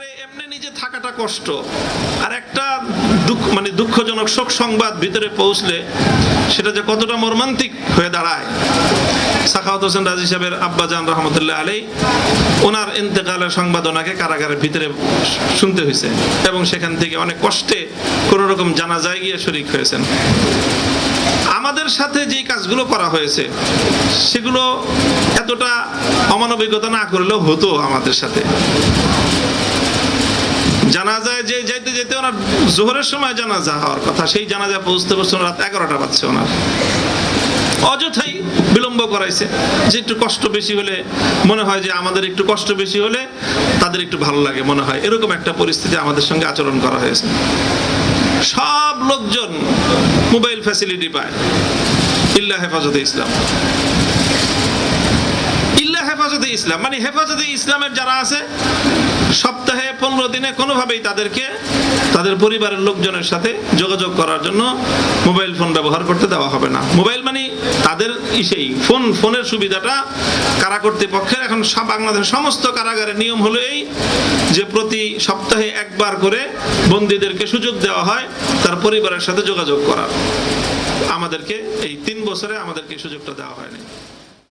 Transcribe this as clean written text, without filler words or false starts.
কারাগারে এমনি নিজে থাকাটা কষ্ট, আর একটা দুঃখজনক শোক সংবাদ ভিতরে পৌঁছলে সেটা যে কতটা মর্মান্তিক হয়ে দাঁড়ায়। সাখাওয়াত হোসেন রাজি সাহেবের আব্বাজান রহমতুল্লাহ আলাইহি, ওনার ইন্তেকালের সংবাদ ওনাকে কারাগারের ভিতরে শুনতে হয়েছে এবং সেখান থেকে অনেক কষ্টে কোনো রকম জানাজায় গিয়ে শরীক হয়েছেন। আমাদের সাথে যে কাজগুলো করা হয়েছে সেগুলো এতটা অমানবিকতা না করলেও হতো আমাদের সাথে। জানাজায় যে যাইতে যেতে ওনার জোহরের সময় জানাজা হওয়ার কথা, সেই জানাজা পৌঁছতে পৌঁছতে রাত 11টা বাজছে ওনার। অযথাই বিলম্ব করাইছে, যে একটু কষ্ট বেশি হলে মনে হয় যে আমাদের একটু কষ্ট বেশি হলে তাদের একটু ভালো লাগে মনে হয়, এরকম একটা পরিস্থিতি আমাদের সঙ্গে আচরণ করা হয়েছে। সব লোকজন মোবাইল ফ্যাসিলিটি পায় ইল্লা হেফাজতে ইসলাম। ইল্লা হেফাজতে ইসলাম মানে হেফাজতে ইসলামের যারা আছে সপ্তাহে 15 দিনে কোনোভাবেই তাদেরকে তাদের পরিবারের লোকজনের সাথে যোগাযোগ করার জন্য মোবাইল ফোন ব্যবহার করতে দেওয়া হবে না। মোবাইল মানে তাদের সেই ফোনের সুবিধাটা কারা কর্তৃপক্ষের। এখন বাংলাদেশের সমস্ত কারাগারের নিয়ম হলো এই যে প্রতি সপ্তাহে একবার করে বন্দীদেরকে সুযোগ দেওয়া হয় তার পরিবারের সাথে যোগাযোগ করার। আমাদেরকে এই 3 বছরে আমাদেরকে সুযোগটা দেওয়া হয়নি।